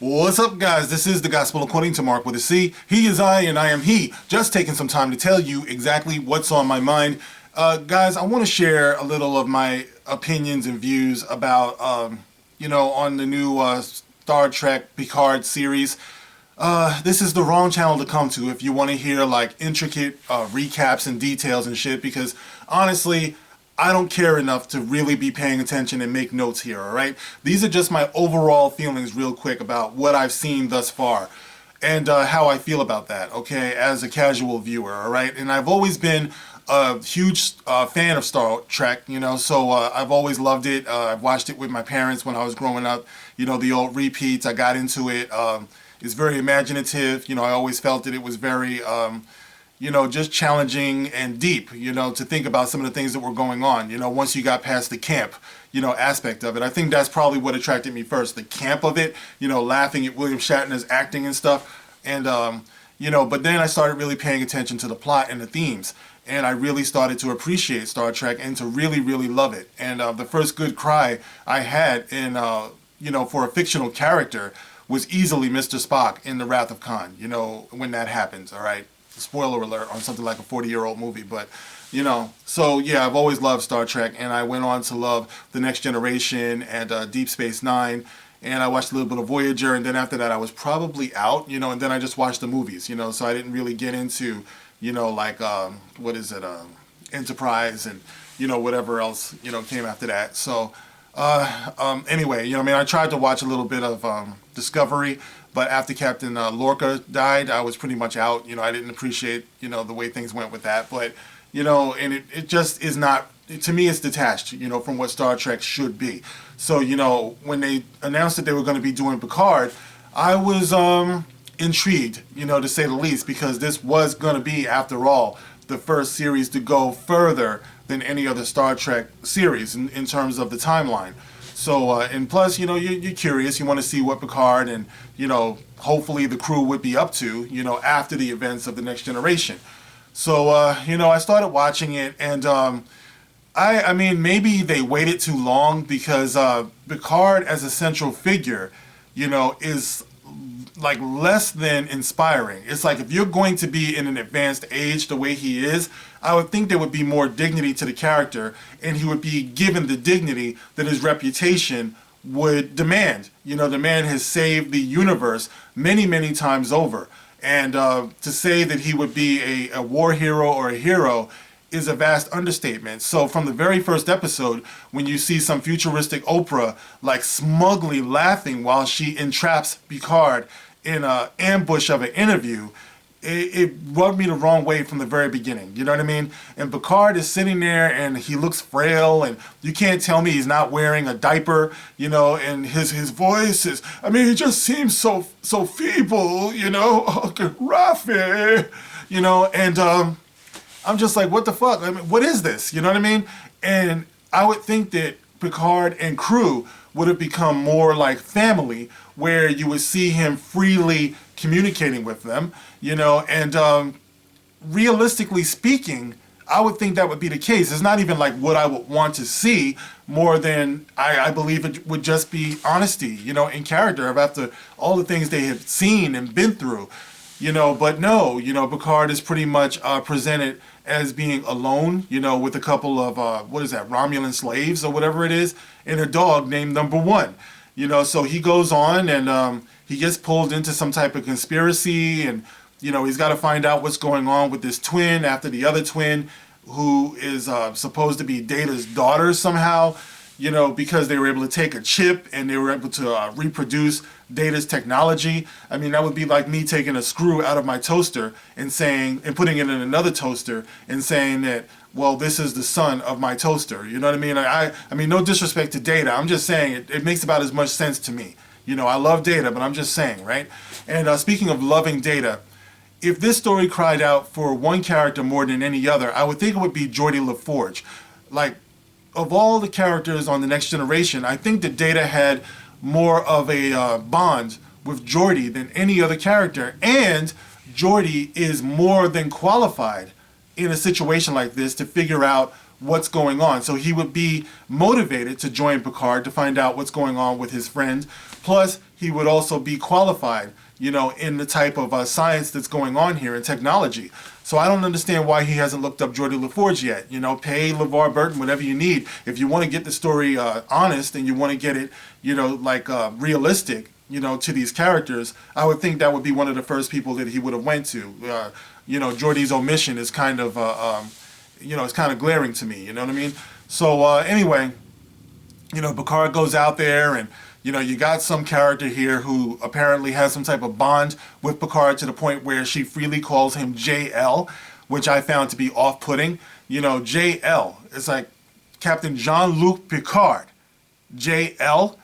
What's up, guys? This is the Gospel According to Mark with a C. He is I, and I am he. Just taking some time to tell you exactly what's on my mind. Guys, I want to share a little of my opinions and views about, on the new Star Trek Picard series. This is the wrong channel to come to if you want to hear, like, intricate recaps and details and shit, because, honestly, I don't care enough to really be paying attention and make notes here, alright? These are just my overall feelings real quick about what I've seen thus far and how I feel about that, okay, as a casual viewer, alright? And I've always been a huge fan of Star Trek, so I've always loved it. I've watched it with my parents when I was growing up, the old repeats. I got into it. It's very imaginative. I always felt that it was very... just challenging and deep, to think about some of the things that were going on, once you got past the camp, aspect of it. I think that's probably what attracted me first, the camp of it, laughing at William Shatner's acting and stuff. And, but then I started really paying attention to the plot and the themes. And I really started to appreciate Star Trek and to really, really love it. And the first good cry I had in, for a fictional character was easily Mr. Spock in The Wrath of Khan, when that happens, all right? Spoiler alert on something like a 40-year-old movie, but so yeah, I've always loved Star Trek, and I went on to love The Next Generation and Deep Space Nine, and I watched a little bit of Voyager, and then after that I was probably out, and then I just watched the movies, so I didn't really get into Enterprise and whatever else came after that. So anyway, I tried to watch a little bit of Discovery, but after Captain Lorca died, I was pretty much out. I didn't appreciate, the way things went with that. But, and it just is not, to me, it's detached, from what Star Trek should be. So, when they announced that they were going to be doing Picard, I was intrigued, to say the least, because this was going to be, after all, the first series to go further than any other Star Trek series in terms of the timeline. So, and plus, you're curious, you want to see what Picard and, hopefully the crew would be up to, after the events of The Next Generation. So, I started watching it, and I mean, maybe they waited too long, because Picard as a central figure, is like less than inspiring. It's like, if you're going to be in an advanced age the way he is, I would think there would be more dignity to the character, and he would be given the dignity that his reputation would demand. The man has saved the universe many, many times over. And to say that he would be a war hero or a hero is a vast understatement. So from the very first episode, when you see some futuristic Oprah like smugly laughing while she entraps Picard in an ambush of an interview, it rubbed me the wrong way from the very beginning. You know what I mean? And Picard is sitting there, and he looks frail, and you can't tell me he's not wearing a diaper, and his voice is, he just seems so feeble, Rafi, and I'm just like, what the fuck? What is this? You know what I mean? And I would think that Picard and crew would have become more like family, where you would see him freely communicating with them, and realistically speaking, I would think that would be the case. It's not even like what I would want to see, more than I believe it would just be honesty, in character, after all the things they have seen and been through. But no, Picard is pretty much presented as being alone, with a couple of, Romulan slaves or whatever it is, and a dog named Number One. So he goes on, and he gets pulled into some type of conspiracy, and, he's got to find out what's going on with this twin after the other twin, who is supposed to be Data's daughter somehow, because they were able to take a chip and they were able to reproduce Data's technology. That would be like me taking a screw out of my toaster and putting it in another toaster and saying that, well, this is the son of my toaster. You know what I mean? I mean, no disrespect to Data. I'm just saying it makes about as much sense to me. I love Data, but I'm just saying, right? And speaking of loving Data, if this story cried out for one character more than any other, I would think it would be Geordi LaForge. Like, of all the characters on The Next Generation, I think that Data had more of a bond with Geordi than any other character, and Geordi is more than qualified in a situation like this to figure out what's going on. So he would be motivated to join Picard to find out what's going on with his friend. Plus, he would also be qualified, in the type of science that's going on here in technology. So I don't understand why he hasn't looked up Geordi LaForge yet. Pay LeVar Burton whatever you need. If you want to get the story honest and you want to get it, realistic, to these characters, I would think that would be one of the first people that he would have went to. Geordi's omission is kind of, it's kind of glaring to me. You know what I mean? So anyway, Picard goes out there and, you got some character here who apparently has some type of bond with Picard to the point where she freely calls him JL, which I found to be off-putting. JL, it's like Captain Jean-Luc Picard. JL?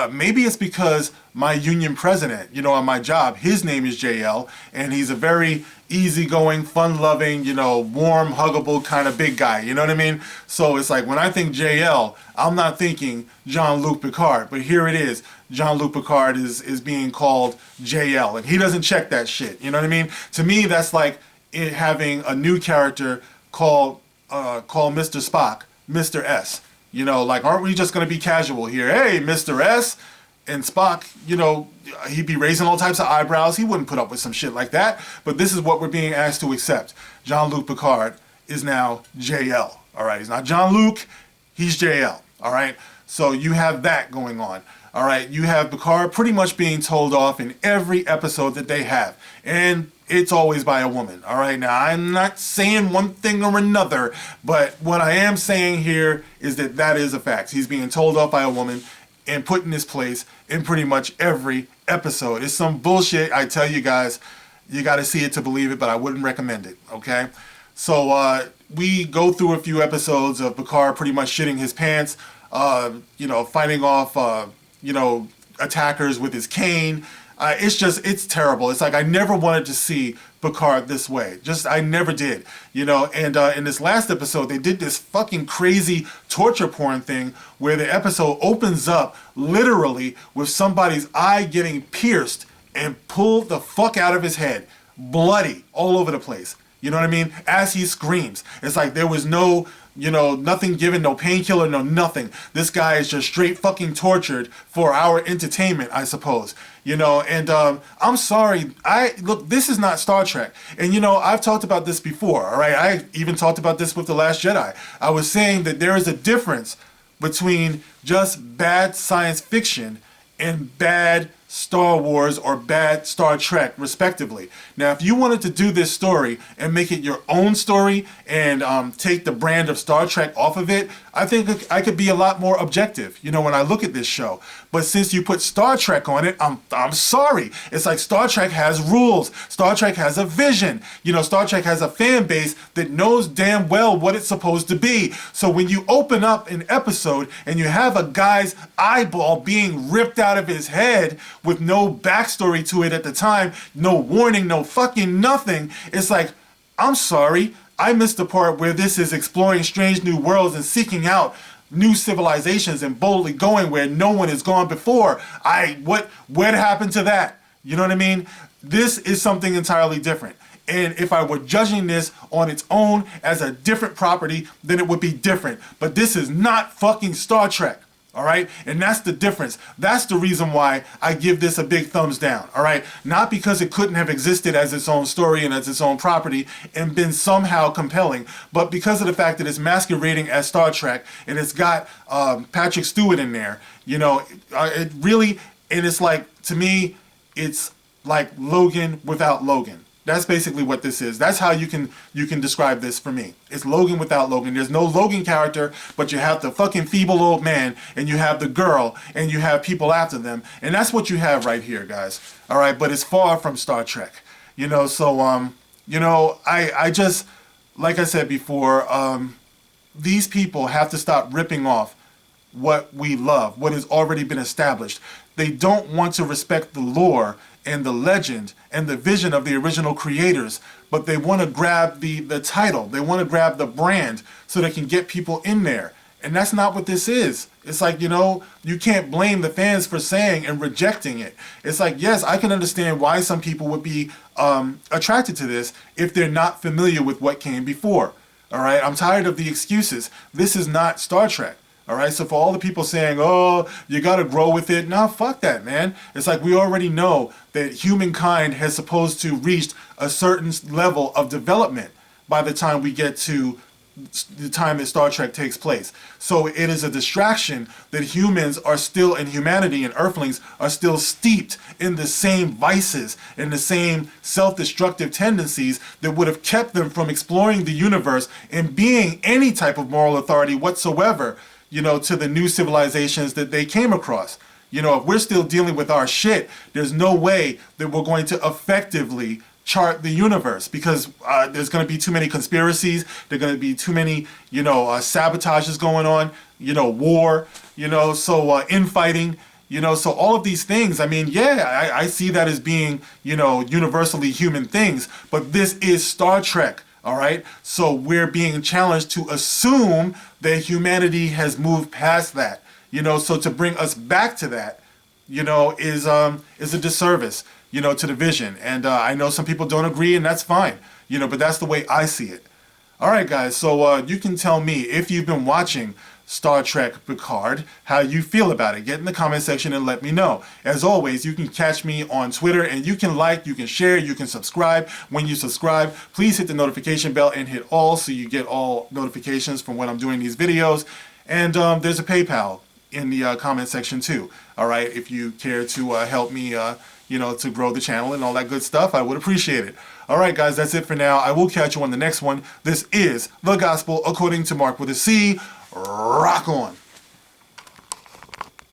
Maybe it's because my union president, on my job, his name is JL, and he's a very easygoing, fun-loving, warm, huggable kind of big guy, you know what I mean? So it's like when I think JL, I'm not thinking Jean-Luc Picard, but here it is. Jean-Luc Picard is being called JL, and he doesn't check that shit, you know what I mean? To me, that's like it having a new character called Mr. Spock, Mr. S. Aren't we just going to be casual here? Hey, Mr. S. And Spock, he'd be raising all types of eyebrows. He wouldn't put up with some shit like that. But this is what we're being asked to accept. Jean-Luc Picard is now JL. All right, he's not Jean-Luc, he's JL. All right, so you have that going on. All right, you have Picard pretty much being told off in every episode that they have. And it's always by a woman. All right, now I'm not saying one thing or another, but what I am saying here is that is a fact. He's being told off by a woman and put in his place in pretty much every episode. It's some bullshit. I tell you guys, you got to see it to believe it, but I wouldn't recommend it, okay? So we go through a few episodes of Picard pretty much shitting his pants, fighting off, attackers with his cane. It's terrible. It's like I never wanted to see Picard this way. I never did. And in this last episode, they did this fucking crazy torture porn thing where the episode opens up literally with somebody's eye getting pierced and pulled the fuck out of his head. Bloody all over the place. You know what I mean? As he screams. It's like there was no, nothing given, no painkiller, no nothing. This guy is just straight fucking tortured for our entertainment, I suppose. And I'm sorry. Look, this is not Star Trek. And, I've talked about this before, all right? I even talked about this with The Last Jedi. I was saying that there is a difference between just bad science fiction and bad Star Wars or bad Star Trek, respectively. Now, if you wanted to do this story and make it your own story and take the brand of Star Trek off of it, I think I could be a lot more objective, when I look at this show. But since you put Star Trek on it, I'm sorry. It's like Star Trek has rules. Star Trek has a vision. Star Trek has a fan base that knows damn well what it's supposed to be. So when you open up an episode and you have a guy's eyeball being ripped out of his head with no backstory to it at the time, no warning, no fucking nothing, it's like, I'm sorry, I missed the part where this is exploring strange new worlds and seeking out new civilizations and boldly going where no one has gone before. What happened to that? You know what I mean? This is something entirely different. And if I were judging this on its own as a different property, then it would be different. But this is not fucking Star Trek. All right. And that's the difference. That's the reason why I give this a big thumbs down. All right. Not because it couldn't have existed as its own story and as its own property and been somehow compelling, but because of the fact that it's masquerading as Star Trek and it's got Patrick Stewart in there, it really, and it's like, to me, it's like Logan without Logan. That's basically what this is. That's how you can describe this for me. It's Logan without Logan. There's no Logan character, but you have the fucking feeble old man, and you have the girl, and you have people after them. And that's what you have right here, guys. All right, but it's far from Star Trek. So, I just, like I said before, these people have to stop ripping off what we love, what has already been established. They don't want to respect the lore and the legend and the vision of the original creators, but they want to grab the title. They want to grab the brand so they can get people in there. And that's not what this is. It's like, you can't blame the fans for saying and rejecting it. It's like, yes, I can understand why some people would be attracted to this if they're not familiar with what came before. All right, I'm tired of the excuses. This is not Star Trek. All right, so for all the people saying, oh, you got to grow with it, nah, fuck that, man. It's like we already know that humankind has supposed to reach a certain level of development by the time we get to the time that Star Trek takes place. So it is a distraction that humans are still, and humanity and Earthlings are still steeped in the same vices and the same self-destructive tendencies that would have kept them from exploring the universe and being any type of moral authority whatsoever, to the new civilizations that they came across. If we're still dealing with our shit, there's no way that we're going to effectively chart the universe, because there's going to be too many conspiracies. There's going to be too many, sabotages going on, war, so infighting, so all of these things. I mean, yeah, I see that as being, universally human things, but this is Star Trek. All right. So we're being challenged to assume that humanity has moved past that, so to bring us back to that, is a disservice, to the vision. And I know some people don't agree, and that's fine, but that's the way I see it. All right, guys. So you can tell me, if you've been watching Star Trek Picard, how you feel about it. Get in the comment section and let me know. As always, you can catch me on Twitter, and you can like, you can share, you can subscribe. When you subscribe, please hit the notification bell and hit all so you get all notifications from when I'm doing these videos. And there's a PayPal in the comment section too. All right, if you care to help me, to grow the channel and all that good stuff, I would appreciate it. All right, guys, that's it for now. I will catch you on the next one. This is The Gospel According to Mark with a C. Rock on.